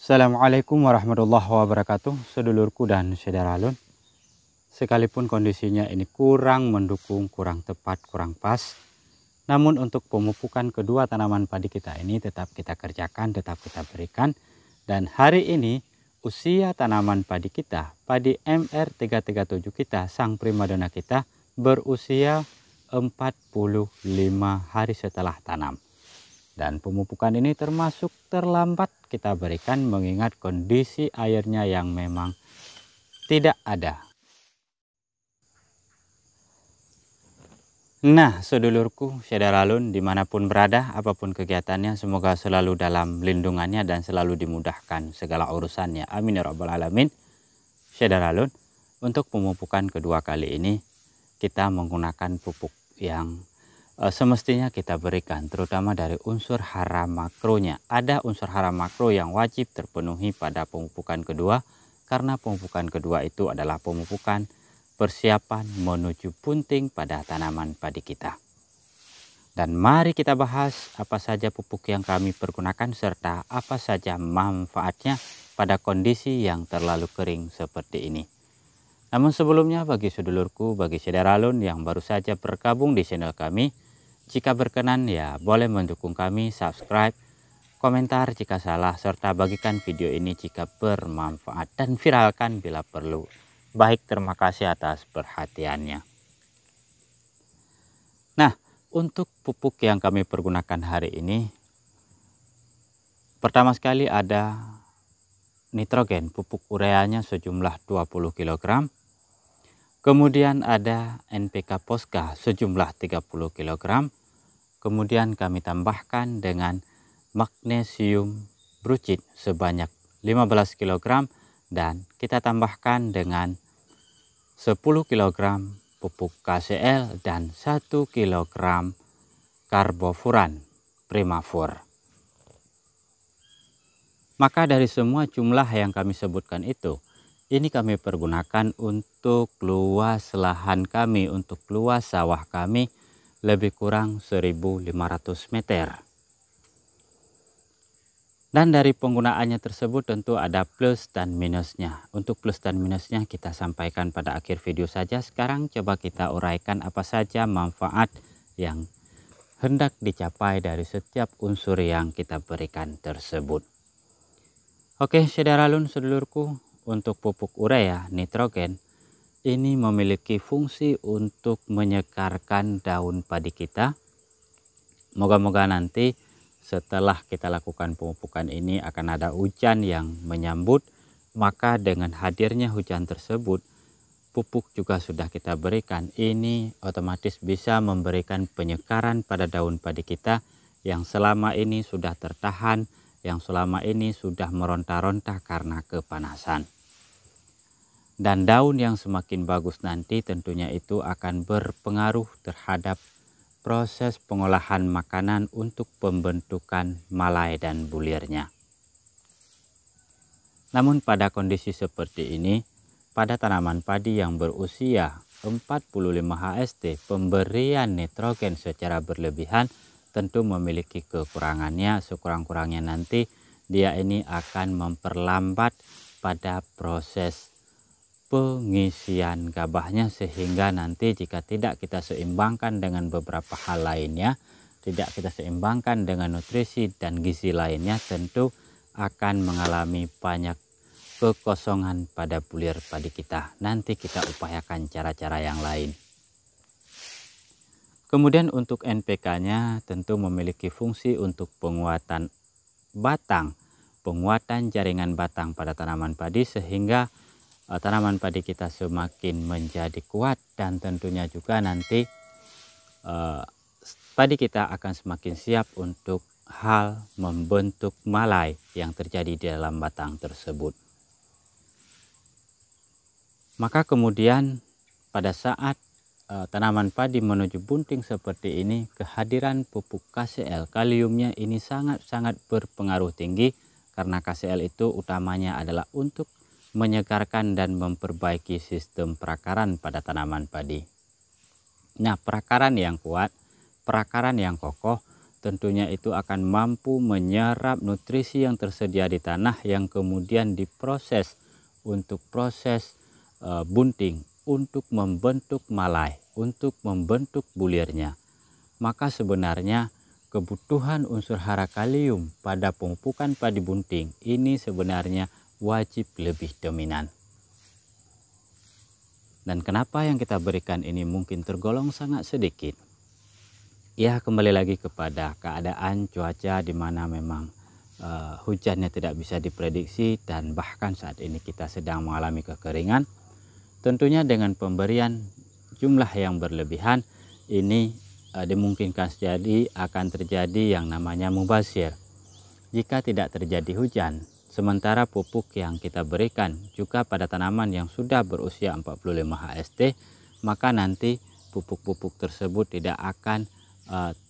Assalamualaikum warahmatullahi wabarakatuh, sedulurku dan saudara. Sekalipun kondisinya ini kurang mendukung, kurang tepat, kurang pas, namun untuk pemupukan kedua tanaman padi kita ini tetap kita kerjakan, tetap kita berikan. Dan hari ini usia tanaman padi kita, padi MR337 kita, sang primadona kita, berusia 45 hari setelah tanam. Dan pemupukan ini termasuk terlambat kita berikan mengingat kondisi airnya yang memang tidak ada. Nah, sedulurku, saudara-alun dimanapun berada, apapun kegiatannya, semoga selalu dalam lindungannya dan selalu dimudahkan segala urusannya. Amin ya rabbal alamin. Saudara-alun, untuk pemupukan kedua kali ini kita menggunakan pupuk yang semestinya kita berikan, terutama dari unsur hara makronya. Ada unsur hara makro yang wajib terpenuhi pada pemupukan kedua, karena pemupukan kedua itu adalah pemupukan persiapan menuju bunting pada tanaman padi kita. Dan mari kita bahas apa saja pupuk yang kami pergunakan serta apa saja manfaatnya pada kondisi yang terlalu kering seperti ini. Namun sebelumnya, bagi sedulurku, bagi saudara-alun yang baru saja bergabung di channel kami, jika berkenan ya boleh mendukung kami, subscribe, komentar jika salah, serta bagikan video ini jika bermanfaat dan viralkan bila perlu. Baik, terima kasih atas perhatiannya. Nah, untuk pupuk yang kami pergunakan hari ini, pertama sekali ada nitrogen, pupuk ureanya sejumlah 20 kg. Kemudian ada NPK Posca sejumlah 30 kg. Kemudian kami tambahkan dengan magnesium brucit sebanyak 15 kg. Dan kita tambahkan dengan 10 kg pupuk KCl dan 1 kg karbofuran Primavur. Maka dari semua jumlah yang kami sebutkan itu, ini kami pergunakan untuk luas lahan kami, untuk luas sawah kami lebih kurang 1.500 meter. Dan dari penggunaannya tersebut tentu ada plus dan minusnya. Untuk plus dan minusnya kita sampaikan pada akhir video saja. Sekarang coba kita uraikan apa saja manfaat yang hendak dicapai dari setiap unsur yang kita berikan tersebut. Oke, saudara-alun sedulurku, untuk pupuk urea nitrogen ini memiliki fungsi untuk menyegarkan daun padi kita. Moga-moga nanti setelah kita lakukan pemupukan ini akan ada hujan yang menyambut, maka dengan hadirnya hujan tersebut pupuk juga sudah kita berikan, ini otomatis bisa memberikan penyegaran pada daun padi kita yang selama ini sudah tertahan, yang selama ini sudah meronta-ronta karena kepanasan. Dan daun yang semakin bagus nanti tentunya itu akan berpengaruh terhadap proses pengolahan makanan untuk pembentukan malai dan bulirnya. Namun pada kondisi seperti ini, pada tanaman padi yang berusia 45 HST, pemberian nitrogen secara berlebihan tentu memiliki kekurangannya. Sekurang-kurangnya nanti dia ini akan memperlambat pada proses pengisian gabahnya, sehingga nanti jika tidak kita seimbangkan dengan beberapa hal lainnya, tidak kita seimbangkan dengan nutrisi dan gizi lainnya, tentu akan mengalami banyak kekosongan pada bulir padi kita. Nanti kita upayakan cara-cara yang lain. Kemudian untuk NPK-nya tentu memiliki fungsi untuk penguatan batang, penguatan jaringan batang pada tanaman padi, sehingga tanaman padi kita semakin menjadi kuat, dan tentunya juga nanti padi kita akan semakin siap untuk hal membentuk malai yang terjadi di dalam batang tersebut. Maka kemudian pada saat tanaman padi menuju bunting seperti ini, kehadiran pupuk KCl, kaliumnya ini sangat-sangat berpengaruh tinggi, karena KCl itu utamanya adalah untuk menyegarkan dan memperbaiki sistem perakaran pada tanaman padi. Nah, perakaran yang kuat, perakaran yang kokoh tentunya itu akan mampu menyerap nutrisi yang tersedia di tanah yang kemudian diproses untuk proses bunting, untuk membentuk malai, untuk membentuk bulirnya. Maka sebenarnya kebutuhan unsur hara kalium pada pemupukan padi bunting ini sebenarnya wajib lebih dominan. Dan kenapa yang kita berikan ini mungkin tergolong sangat sedikit? Ya, kembali lagi kepada keadaan cuaca di mana memang hujannya tidak bisa diprediksi, dan bahkan saat ini kita sedang mengalami kekeringan. Tentunya dengan pemberian jumlah yang berlebihan ini dimungkinkan akan terjadi yang namanya mubazir. Jika tidak terjadi hujan, sementara pupuk yang kita berikan juga pada tanaman yang sudah berusia 45 HST, maka nanti pupuk-pupuk tersebut tidak akan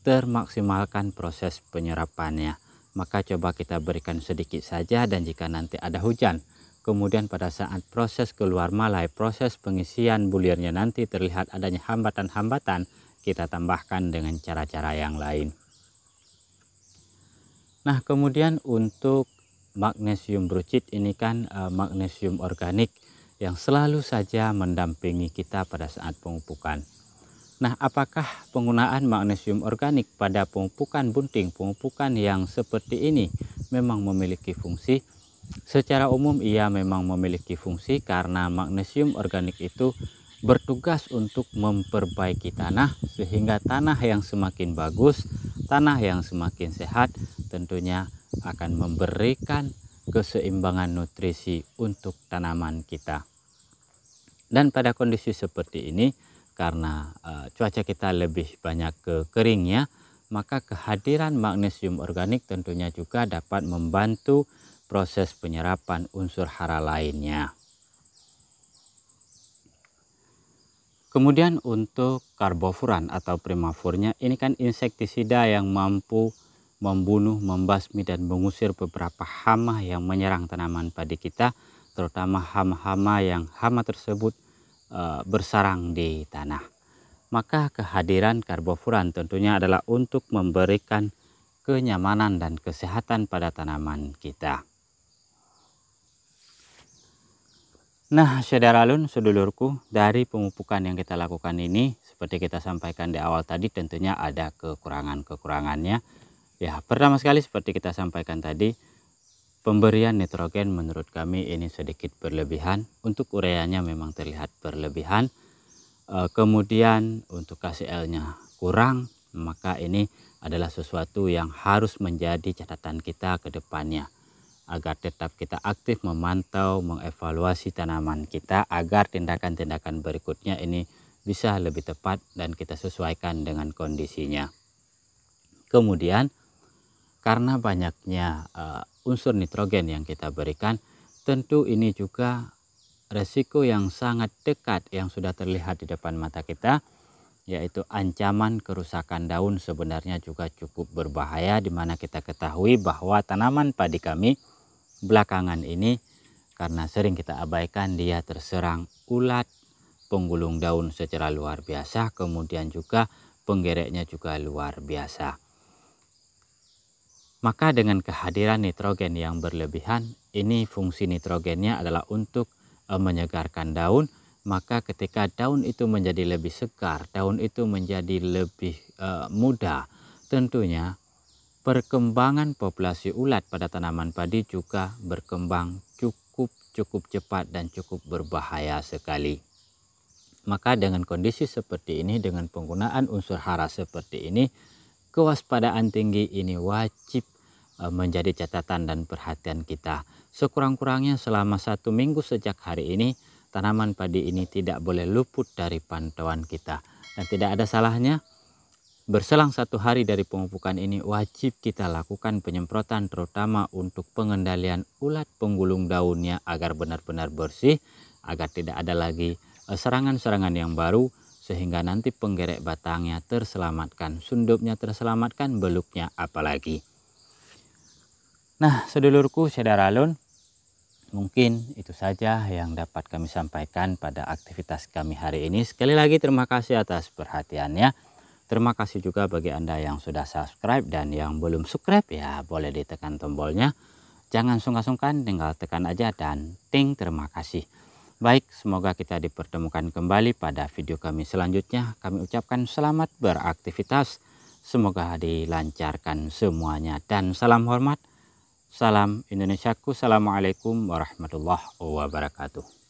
termaksimalkan proses penyerapannya. Maka coba kita berikan sedikit saja, dan jika nanti ada hujan, kemudian pada saat proses keluar malai, proses pengisian bulirnya nanti terlihat adanya hambatan-hambatan, kita tambahkan dengan cara-cara yang lain. Nah, kemudian untuk magnesium brucit ini kan magnesium organik yang selalu saja mendampingi kita pada saat pemupukan. Nah, apakah penggunaan magnesium organik pada pemupukan bunting, pemupukan yang seperti ini memang memiliki fungsi? Secara umum ia memang memiliki fungsi, karena magnesium organik itu bertugas untuk memperbaiki tanah, sehingga tanah yang semakin bagus, tanah yang semakin sehat tentunya akan memberikan keseimbangan nutrisi untuk tanaman kita. Dan pada kondisi seperti ini, karena cuaca kita lebih banyak keringnya, maka kehadiran magnesium organik tentunya juga dapat membantu proses penyerapan unsur hara lainnya. Kemudian untuk karbofuran atau primafurnya, ini kan insektisida yang mampu membunuh, membasmi, dan mengusir beberapa hama yang menyerang tanaman padi kita, terutama hama-hama yang hama tersebut bersarang di tanah. Maka kehadiran karbofuran tentunya adalah untuk memberikan kenyamanan dan kesehatan pada tanaman kita. Nah, saudara-alun, sedulurku, dari pemupukan yang kita lakukan ini, seperti kita sampaikan di awal tadi, tentunya ada kekurangan-kekurangannya. Ya, pertama sekali seperti kita sampaikan tadi, pemberian nitrogen menurut kami ini sedikit berlebihan. Untuk ureanya memang terlihat berlebihan. Kemudian untuk KCl-nya kurang, maka ini adalah sesuatu yang harus menjadi catatan kita ke depannya, agar tetap kita aktif memantau, mengevaluasi tanaman kita, agar tindakan-tindakan berikutnya ini bisa lebih tepat dan kita sesuaikan dengan kondisinya. Kemudian karena banyaknya unsur nitrogen yang kita berikan, tentu ini juga resiko yang sangat dekat yang sudah terlihat di depan mata kita, yaitu ancaman kerusakan daun sebenarnya juga cukup berbahaya, di mana kita ketahui bahwa tanaman padi kami belakangan ini karena sering kita abaikan, dia terserang ulat penggulung daun secara luar biasa, kemudian juga penggereknya juga luar biasa. Maka dengan kehadiran nitrogen yang berlebihan, ini fungsi nitrogennya adalah untuk menyegarkan daun. Maka ketika daun itu menjadi lebih segar, daun itu menjadi lebih muda, tentunya perkembangan populasi ulat pada tanaman padi juga berkembang cukup cepat dan cukup berbahaya sekali. Maka dengan kondisi seperti ini, dengan penggunaan unsur hara seperti ini, kewaspadaan tinggi ini wajib menjadi catatan dan perhatian kita. Sekurang-kurangnya selama 1 minggu sejak hari ini, tanaman padi ini tidak boleh luput dari pantauan kita. Dan tidak ada salahnya berselang 1 hari dari pemupukan ini wajib kita lakukan penyemprotan, terutama untuk pengendalian ulat penggulung daunnya agar benar-benar bersih, agar tidak ada lagi serangan-serangan yang baru, sehingga nanti penggerek batangnya terselamatkan, sundupnya terselamatkan, beluknya apalagi. Nah, sedulurku, saudara-alun, mungkin itu saja yang dapat kami sampaikan pada aktivitas kami hari ini. Sekali lagi terima kasih atas perhatiannya. Terima kasih juga bagi Anda yang sudah subscribe, dan yang belum subscribe ya boleh ditekan tombolnya. Jangan sungkan-sungkan, tinggal tekan aja dan ting, terima kasih. Baik, semoga kita dipertemukan kembali pada video kami selanjutnya. Kami ucapkan selamat beraktivitas. Semoga dilancarkan semuanya dan salam hormat. Salam Indonesiaku. Assalamualaikum warahmatullahi wabarakatuh.